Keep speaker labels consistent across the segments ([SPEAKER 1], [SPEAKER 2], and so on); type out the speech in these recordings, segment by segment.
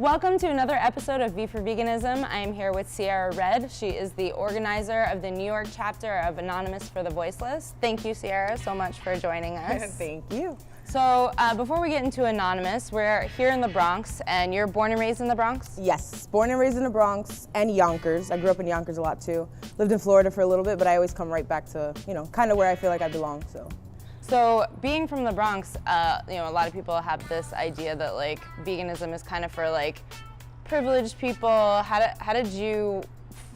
[SPEAKER 1] Welcome to another episode of V4 Veganism. I am here with Ciara Rehdd. She is the organizer of the New York chapter of Anonymous for the Voiceless. Thank you, Ciara, so much for joining us.
[SPEAKER 2] Thank you.
[SPEAKER 1] So before we get into Anonymous, we're here in the Bronx, and you're born and raised in the Bronx?
[SPEAKER 2] Yes, born and raised in the Bronx and Yonkers. I grew up in Yonkers a lot too. Lived in Florida for a little bit, but I always come right back to, kind of where I feel like I belong,
[SPEAKER 1] So being from the Bronx, a lot of people have this idea that like veganism is kind of for like privileged people. How did you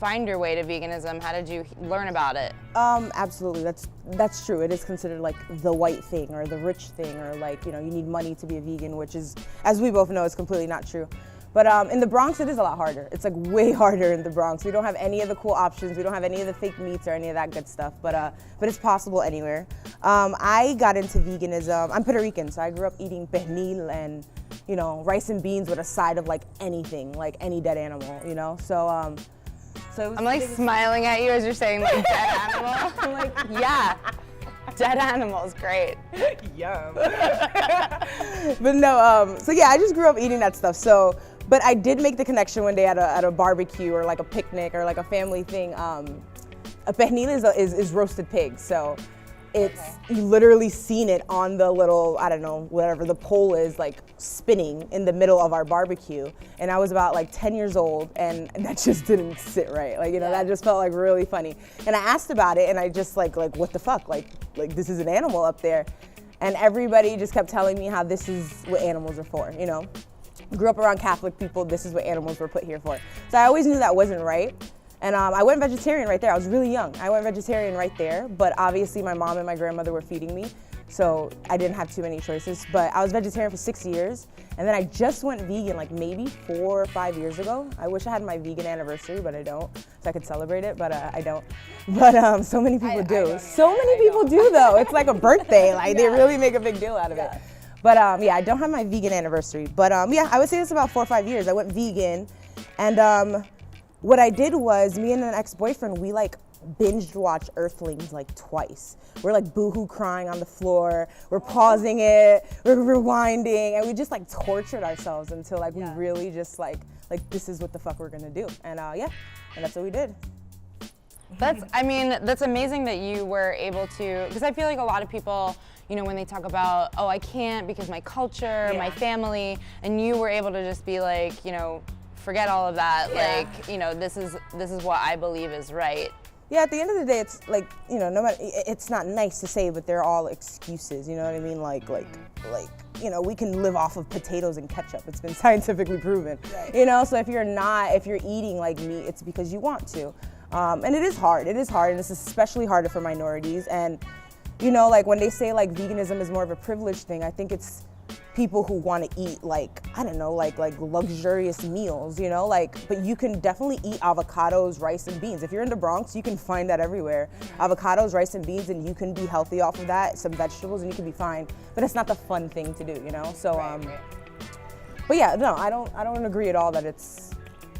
[SPEAKER 1] find your way to veganism? How did you learn about it?
[SPEAKER 2] Absolutely, that's true. It is considered like the white thing or the rich thing, or like, you need money to be a vegan, which is, as we both know, is completely not true. But in the Bronx, it is a lot harder. It's like way harder in the Bronx. We don't have any of the cool options. We don't have any of the fake meats or any of that good stuff, but it's possible anywhere. I got into veganism. I'm Puerto Rican, so I grew up eating pernil and, rice and beans with a side of like anything, like any dead animal, So
[SPEAKER 1] I'm like smiling at you as you're saying like dead animal. I'm like, yeah, dead animals, great.
[SPEAKER 2] Yum. But no, so yeah, I just grew up eating that stuff. But I did make the connection one day at a barbecue or like a picnic or like a family thing. A pernil is roasted pig, so it's you literally seen it on the little, I don't know, whatever the pole is, like spinning in the middle of our barbecue. And I was about like 10 years old, and that just didn't sit right. Like, that just felt like really funny. And I asked about it, and I just like what the fuck? Like this is an animal up there. And everybody just kept telling me how this is what animals are for, Grew up around Catholic people, this is what animals were put here for. So I always knew that wasn't right. And I went vegetarian right there. I was really young. I went vegetarian right there, but obviously my mom and my grandmother were feeding me, so I didn't have too many choices. But I was vegetarian for 6 years, and then I just went vegan like maybe 4 or 5 years ago. I wish I had my vegan anniversary, but I don't, so I could celebrate it, but I don't. But so many people do. So many people do though. It's like a birthday. Like they really make a big deal out of it. But I don't have my vegan anniversary. But I would say it's about 4 or 5 years. I went vegan, and what I did was, me and an ex-boyfriend, we like binged watch Earthlings like twice. We're like boohoo crying on the floor, we're pausing it, we're rewinding, and we just like tortured ourselves until like we really just like this is what the fuck we're gonna do. And and that's what we did.
[SPEAKER 1] That's amazing that you were able to, because I feel like a lot of people, when they talk about, oh, I can't because my culture, my family, and you were able to just be like, forget all of that. Like, this is what I believe is right.
[SPEAKER 2] Yeah, at the end of the day, it's like, no matter, it's not nice to say, but they're all excuses, you know what I mean? Like, we can live off of potatoes and ketchup. It's been scientifically proven, So if you're eating like meat, it's because you want to. And it is hard, and it's especially harder for minorities. And, like when they say like veganism is more of a privileged thing, I think it's people who want to eat like, I don't know, like luxurious meals, but you can definitely eat avocados, rice, and beans. If you're in the Bronx, you can find that everywhere. Avocados, rice, and beans, and you can be healthy off of that, some vegetables, and you can be fine. But it's not the fun thing to do, So, but yeah, no, I don't agree at all that it's,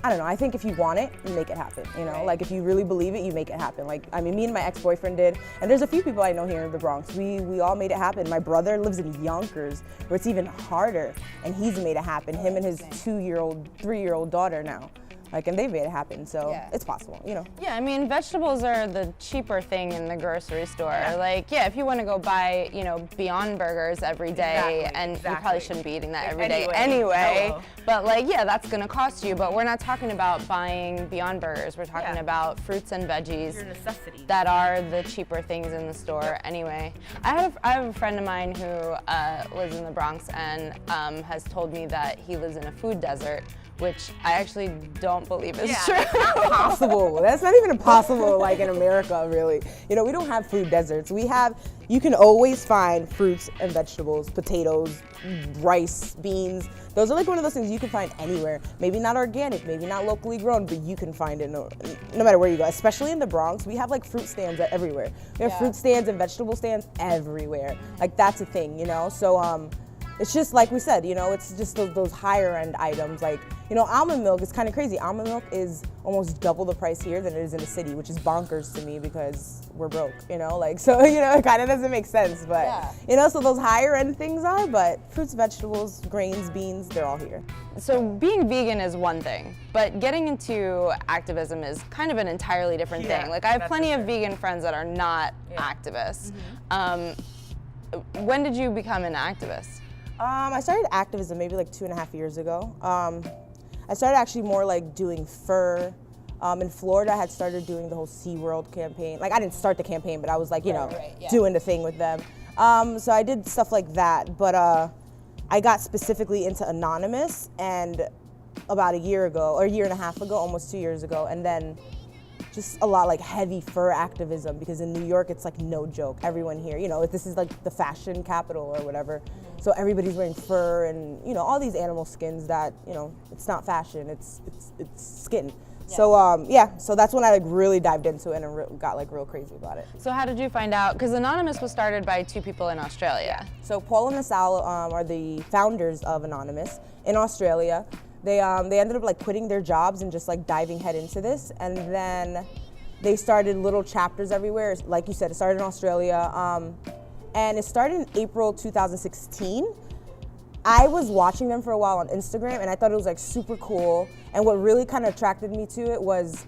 [SPEAKER 2] I don't know, I think if you want it, you make it happen, Like if you really believe it, you make it happen. Like, me and my ex-boyfriend did, and there's a few people I know here in the Bronx. We all made it happen. My brother lives in Yonkers, where it's even harder, and he's made it happen. Him and his 3-year-old daughter now. And they made it happen, so it's possible,
[SPEAKER 1] Yeah, vegetables are the cheaper thing in the grocery store. If you want to go buy, Beyond Burgers every day, you probably shouldn't be eating that every day anyway. But that's gonna cost you. But we're not talking about buying Beyond Burgers. We're talking about fruits and veggies that are the cheaper things in the store anyway. I have a friend of mine who lives in the Bronx and has told me that he lives in a food desert, which I actually don't believe is true.
[SPEAKER 2] That's impossible. That's not even impossible like in America, really. We don't have food deserts. You can always find fruits and vegetables, potatoes, rice, beans. Those are like one of those things you can find anywhere. Maybe not organic, maybe not locally grown, but you can find it no matter where you go. Especially in the Bronx, we have like fruit stands everywhere. We have fruit stands and vegetable stands everywhere. Like that's a thing, So it's just like we said, you know, it's just those higher end items. Like, you know, almond milk is kind of crazy. Almond milk is almost double the price here than it is in the city, which is bonkers to me because we're broke, you know, like, so, you know, it kind of doesn't make sense, but, you know, so those higher end things are, but fruits, vegetables, grains, beans, they're all here.
[SPEAKER 1] So being vegan is one thing, but getting into activism is kind of an entirely different thing. Like, I have plenty of vegan friends that are not activists. When did you become an activist?
[SPEAKER 2] I started activism maybe like 2.5 years ago. I started actually more like doing fur. In Florida, I had started doing the whole SeaWorld campaign. Like, I didn't start the campaign, but I was like, you know, doing the thing with them. So I did stuff like that, but I got specifically into Anonymous and about a year ago, or a year and a half ago, almost 2 years ago, and then just a lot like heavy fur activism, because in New York it's like no joke. Everyone here, you know, this is like the fashion capital or whatever. So everybody's wearing fur and, you know, all these animal skins that, you know, it's not fashion, it's skin. So so that's when I like really dived into it and got like real crazy about it.
[SPEAKER 1] So how did you find out? Because Anonymous was started by 2 people in Australia.
[SPEAKER 2] So Paul and Nasal are the founders of Anonymous in Australia. They ended up like quitting their jobs and just like diving head into this, and then they started little chapters everywhere. Like you said, it started in Australia, and it started in April 2016. I was watching them for a while on Instagram, and I thought it was like super cool. And what really kind of attracted me to it was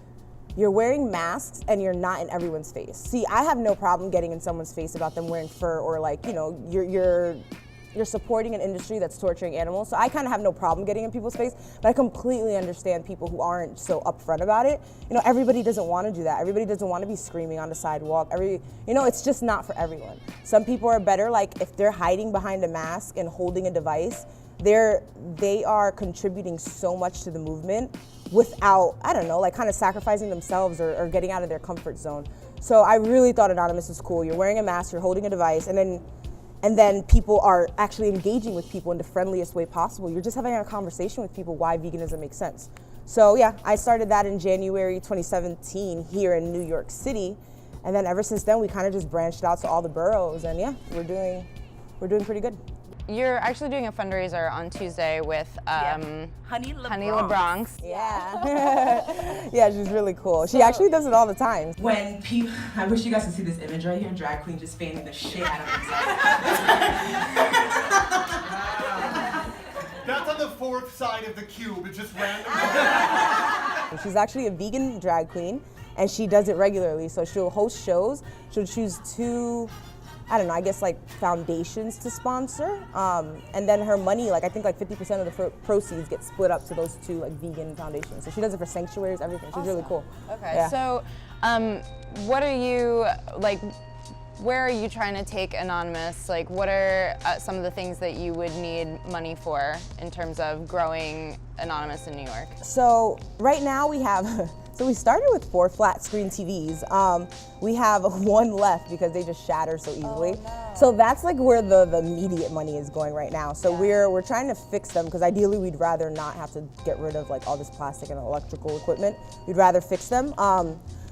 [SPEAKER 2] you're wearing masks and you're not in everyone's face. See, I have no problem getting in someone's face about them wearing fur, or like, you know, you're supporting an industry that's torturing animals. So I kind of have no problem getting in people's face, but I completely understand people who aren't so upfront about it. You know, everybody doesn't want to do that. Everybody doesn't want to be screaming on the sidewalk. You know, it's just not for everyone. Some people are better, like if they're hiding behind a mask and holding a device, they are contributing so much to the movement without, I don't know, like kind of sacrificing themselves or getting out of their comfort zone. So I really thought Anonymous was cool. You're wearing a mask, you're holding a device, and then people are actually engaging with people in the friendliest way possible. You're just having a conversation with people why veganism makes sense. So yeah, I started that in January 2017 here in New York City. And then ever since then, we kind of just branched out to all the boroughs, and yeah, we're doing pretty good.
[SPEAKER 1] You're actually doing a fundraiser on Tuesday with
[SPEAKER 3] Honey
[SPEAKER 1] Bronx.
[SPEAKER 2] Yeah. Yeah, she's really cool. She actually does it all the time.
[SPEAKER 3] When people, I wish you guys could see this image right here, drag queen just fanning the shit out of herself.
[SPEAKER 4] That's on the 4th side of the cube, it's just random.
[SPEAKER 2] She's actually a vegan drag queen, and she does it regularly. So she'll host shows, she'll choose 2, I don't know, I guess like foundations to sponsor, and then her money, like I think like 50% of the proceeds get split up to those 2 like vegan foundations. So she does it for sanctuaries, everything. She's really cool.
[SPEAKER 1] Okay,
[SPEAKER 2] yeah.
[SPEAKER 1] So what are you, like, where are you trying to take Anonymous? Like, what are some of the things that you would need money for in terms of growing Anonymous in New York?
[SPEAKER 2] So right now we have, so we started with 4 flat screen TVs. We have 1 left because they just shatter so easily. Oh, no. So that's like where the immediate money is going right now. So we're trying to fix them, because ideally we'd rather not have to get rid of like all this plastic and electrical equipment. We'd rather fix them.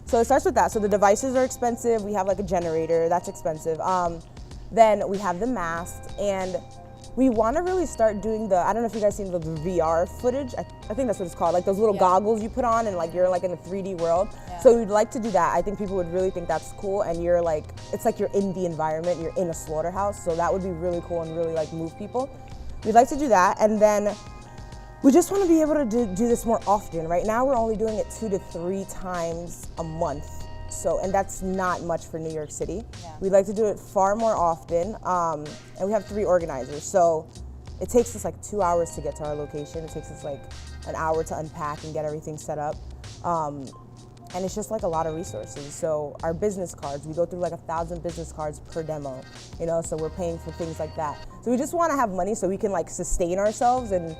[SPEAKER 2] So it starts with that. So the devices are expensive. We have like a generator, that's expensive. Then we have the masks, and we want to really start doing I don't know if you guys seen the VR footage. I think that's what it's called, like those little goggles you put on and like you're like in a 3D world. Yeah. So we'd like to do that. I think people would really think that's cool, and you're like, it's like you're in the environment, you're in a slaughterhouse. So that would be really cool and really like move people. We'd like to do that, and then we just want to be able to do this more often. Right now we're only doing it 2 to 3 times a month. So, and that's not much for New York City. Yeah. We'd like to do it far more often, and we have 3 organizers. So it takes us like 2 hours to get to our location. It takes us like an hour to unpack and get everything set up. And it's just like a lot of resources. So our business cards, we go through like 1,000 business cards per demo, you know, so we're paying for things like that. So we just want to have money so we can like sustain ourselves and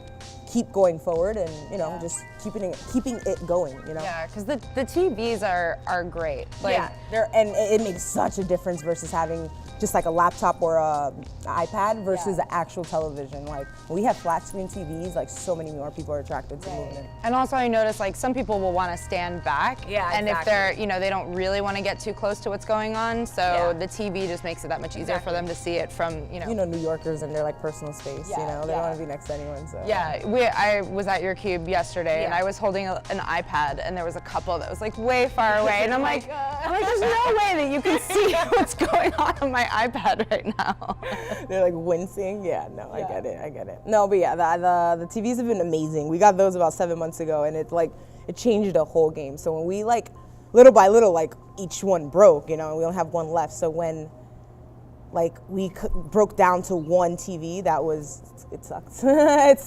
[SPEAKER 2] keep going forward and, you know, just keeping it going, you know?
[SPEAKER 1] Yeah, because the TVs are great. Like,
[SPEAKER 2] yeah, and it makes such a difference versus having just like a laptop or a iPad versus the actual television. Like when we have flat screen TVs, like so many more people are attracted to movement.
[SPEAKER 1] And also I noticed like some people will want to stand back.
[SPEAKER 2] Yeah,
[SPEAKER 1] and if they're, you know, they don't really want to get too close to what's going on. So the TV just makes it that much easier for them to see it from, you know.
[SPEAKER 2] New Yorkers and their like personal space, you know, they don't want to be next to anyone, so.
[SPEAKER 1] Yeah, I was at your cube yesterday and I was holding an iPad and there was a couple that was like way far away and I'm like, there's no way that you can see what's going on my iPad right now.
[SPEAKER 2] They're like wincing. Yeah, no, I get it. No, but yeah, the TVs have been amazing. We got those about 7 months ago and it changed the whole game. So when we like, little by little, like each one broke, you know, and we only have one left. So when like we broke down to one TV, it sucks. It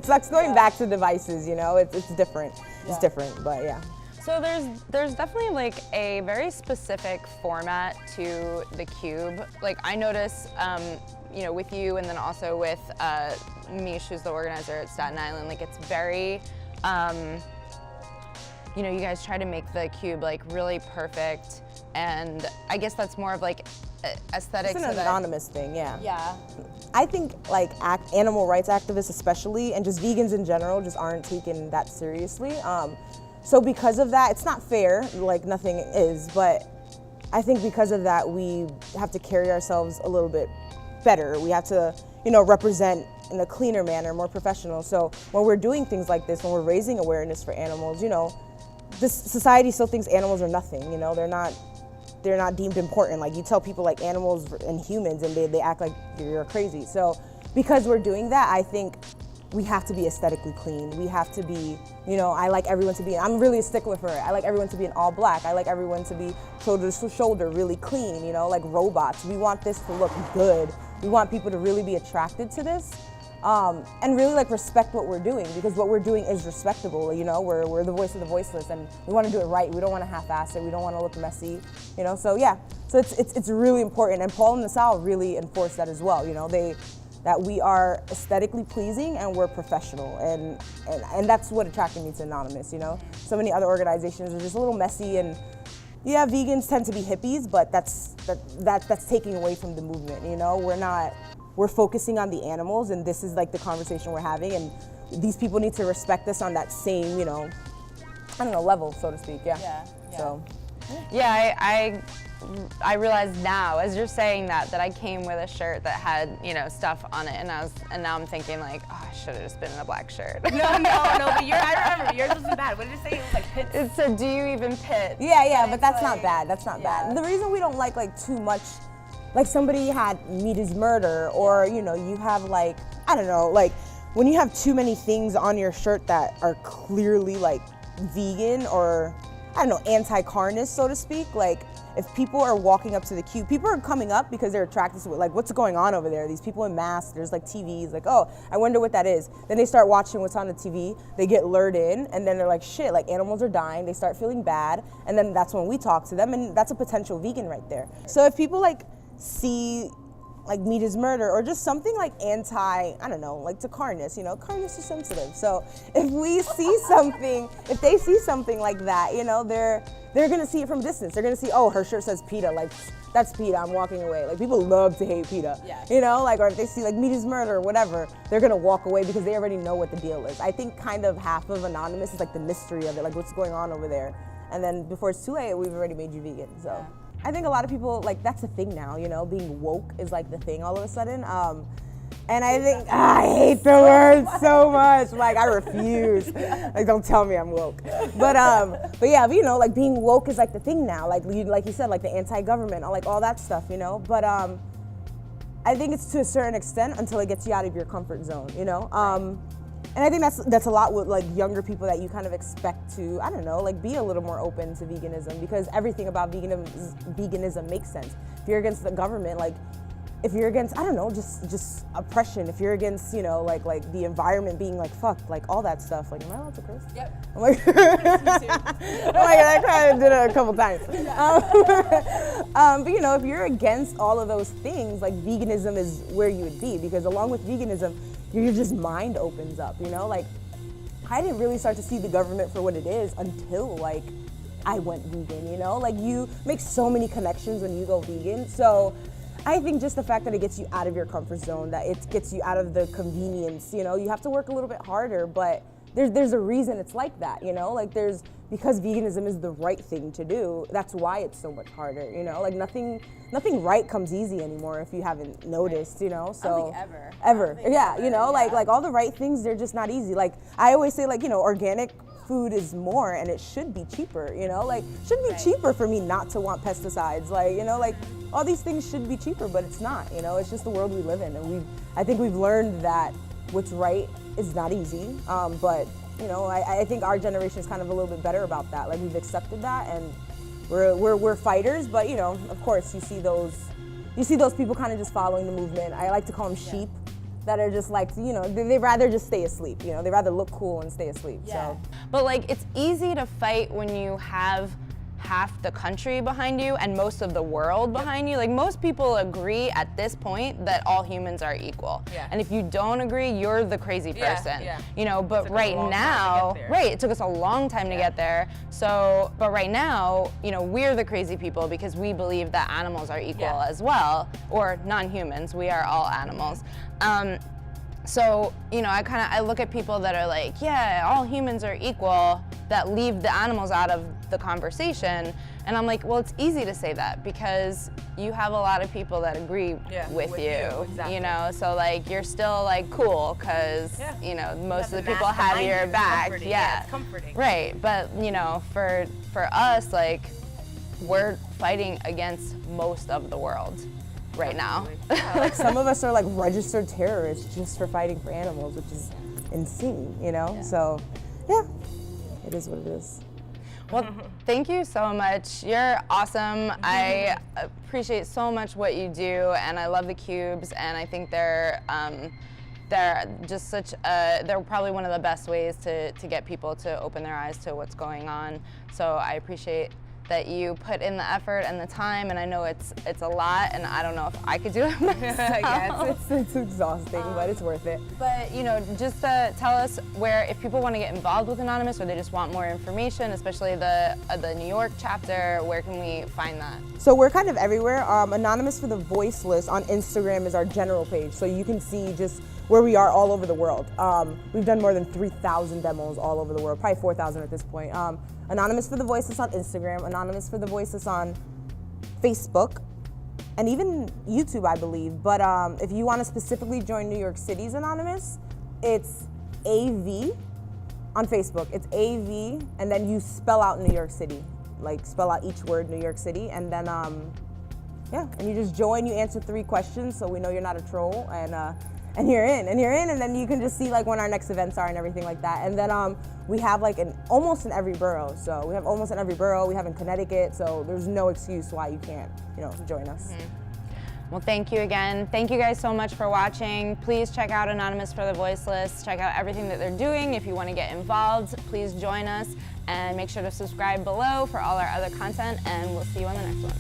[SPEAKER 2] sucks going back to devices, you know, it's different. It's different, but yeah.
[SPEAKER 1] So there's definitely like a very specific format to the cube. Like I notice, you know, with you and then also with Mish, who's the organizer at Staten Island, like it's very, you know, you guys try to make the cube like really perfect, and I guess that's more of like aesthetics.
[SPEAKER 2] It's an anonymous thing, yeah.
[SPEAKER 1] Yeah.
[SPEAKER 2] I think like animal rights activists especially, and just vegans in general, just aren't taken that seriously. So because of that, it's not fair, like nothing is, but I think because of that, we have to carry ourselves a little bit better. We have to, you know, represent in a cleaner manner, more professional. So when we're doing things like this, when we're raising awareness for animals, you know, this society still thinks animals are nothing, you know, they're not deemed important. Like you tell people like animals and humans and they act like you're crazy. So because we're doing that, I think we have to be aesthetically clean. We have to be, you know, I like everyone to be, I'm really a stickler for it. I like everyone to be in all black. I like everyone to be shoulder to shoulder, really clean, you know, like robots. We want this to look good. We want people to really be attracted to this. And really like respect what we're doing, because what we're doing is respectable, you know, we're the voice of the voiceless and we want to do it right. We don't want to half-ass it. We don't want to look messy, you know, so yeah. So it's really important, and Paul and Nassau really enforce that as well, you know, that we are aesthetically pleasing and we're professional, and that's what attracted me to Anonymous, you know. So many other organizations are just a little messy, and yeah, vegans tend to be hippies, but that's taking away from the movement, you know. We're focusing on the animals, and this is like the conversation we're having, and these people need to respect us on that same, you know, I don't know, level, so to speak, yeah. So.
[SPEAKER 1] Yeah, I realize now, as you're saying that I came with a shirt that had, you know, stuff on it, and now I'm thinking like, oh, I should have just been in a black shirt.
[SPEAKER 5] No, but I remember yours wasn't bad. What did it say? It was like pits.
[SPEAKER 1] It said, do you even pit?
[SPEAKER 2] Yeah, but that's not bad. That's not bad. The reason we don't like too much, like somebody had meat is murder, or you know, you have like, I don't know, like when you have too many things on your shirt that are clearly like vegan or, I don't know, anti-carnist, so to speak. Like if people are walking up to the queue, people are coming up because they're attracted to it. Like, what's going on over there? These people in masks, there's like TVs, like, oh, I wonder what that is. Then they start watching what's on the TV, they get lured in, and then they're like, shit, like animals are dying, they start feeling bad, and then that's when we talk to them, and that's a potential vegan right there. So if people like see like meat is murder, or just something like anti, I don't know, like to carnist, you know, carnist is sensitive. So if we see something, if they see something like that, you know, they're gonna see it from distance. They're gonna see, oh, her shirt says PETA, like that's PETA, I'm walking away. Like people love to hate PETA, you know, like, or if they see like meat is murder or whatever, they're gonna walk away because they already know what the deal is. I think kind of half of Anonymous is like the mystery of it, like what's going on over there. And then before it's too late, we've already made you vegan, so. I think a lot of people, like, that's the thing now, you know, being woke is like the thing all of a sudden. And I think, I hate the word so much. Like, I refuse. Like, don't tell me I'm woke. But yeah, you know, like being woke is like the thing now. Like you said, like the anti-government, like all that stuff, you know. But I think it's to a certain extent until it gets you out of your comfort zone, you know. And I think that's a lot with like younger people that you kind of expect to, I don't know, like be a little more open to veganism, because everything about veganism makes sense. If you're against the government, like if you're against, I don't know, just oppression, if you're against, you know, like the environment being like fucked, like all that stuff. Like, am I allowed to curse?
[SPEAKER 5] Yep.
[SPEAKER 2] I'm like, I kind of did it a couple times. But you know, if you're against all of those things, like veganism is where you would be, because along with veganism, your just mind opens up, you know? Like, I didn't really start to see the government for what it is until like I went vegan, you know? Like you make so many connections when you go vegan. So I think just the fact that it gets you out of your comfort zone, that it gets you out of the convenience, you know? You have to work a little bit harder, but there's a reason it's like that, you know? Like because veganism is the right thing to do, that's why it's so much harder, you know? Like nothing right comes easy anymore if you haven't noticed, you know? So
[SPEAKER 1] I don't think ever.
[SPEAKER 2] Ever, yeah, you know, like all the right things, they're just not easy. Like I always say, like, you know, organic food is more and it should be cheaper, you know? Like it should be cheaper for me not to want pesticides, like, you know, like all these things should be cheaper, but it's not, you know? It's just the world we live in, and I think we've learned that what's right is not easy, but you know, I think our generation is kind of a little bit better about that. Like we've accepted that, and we're fighters. But you know, of course, you see those people kind of just following the movement. I like to call them sheep, that are just like, you know, they'd rather just stay asleep. You know, they'd rather look cool and stay asleep.
[SPEAKER 1] Yeah.
[SPEAKER 2] So,
[SPEAKER 1] but like, it's easy to fight when you have half the country behind you and most of the world behind you. Like most people agree at this point that all humans are equal.
[SPEAKER 5] Yeah.
[SPEAKER 1] And if you don't agree, you're the crazy person.
[SPEAKER 5] Yeah.
[SPEAKER 1] You know, but right now, it took us a long time to get there. So, but right now, you know, we're the crazy people because we believe that animals are equal as well, or non-humans. We are all animals. So, you know, I look at people that are like, yeah, all humans are equal, that leave the animals out of the conversation. And I'm like, well, it's easy to say that because you have a lot of people that agree with you,
[SPEAKER 5] exactly.
[SPEAKER 1] You know? So like, you're still like cool because, you know, most of the people have your back.
[SPEAKER 5] Yeah, it's comforting.
[SPEAKER 1] Right, but you know, for us, like, we're fighting against most of the world right now.
[SPEAKER 2] like some of us are like registered terrorists just for fighting for animals, which is insane, you know?
[SPEAKER 1] Yeah.
[SPEAKER 2] So, yeah, it is what it is.
[SPEAKER 1] Well, thank you so much. You're awesome. I appreciate so much what you do, and I love the cubes, and I think they're just they're probably one of the best ways to get people to open their eyes to what's going on. So I appreciate that you put in the effort and the time, and I know it's a lot, and I don't know if I could do it myself.
[SPEAKER 2] Yeah, it's exhausting, but it's worth it.
[SPEAKER 1] But you know, just tell us where, if people want to get involved with Anonymous or they just want more information, especially the New York chapter, where can we find that?
[SPEAKER 2] So we're kind of everywhere. Anonymous for the Voiceless on Instagram is our general page, so you can see just where we are all over the world. We've done more than 3,000 demos all over the world, probably 4,000 at this point. Anonymous for the Voiceless on Instagram, Anonymous for the Voiceless on Facebook, and even YouTube, I believe. But if you want to specifically join New York City's Anonymous, it's AV on Facebook. It's AV, and then you spell out New York City, like spell out each word New York City, and then and you just join. You answer 3 questions, so we know you're not a troll, and you're in, and then you can just see like when our next events are and everything like that. And then we have like almost in every borough. So we have almost in every borough. We have in Connecticut, so there's no excuse why you can't, you know, join us.
[SPEAKER 1] Mm-hmm. Well, thank you again. Thank you guys so much for watching. Please check out Anonymous for the Voiceless. Check out everything that they're doing. If you want to get involved, please join us, and make sure to subscribe below for all our other content, and we'll see you on the next one.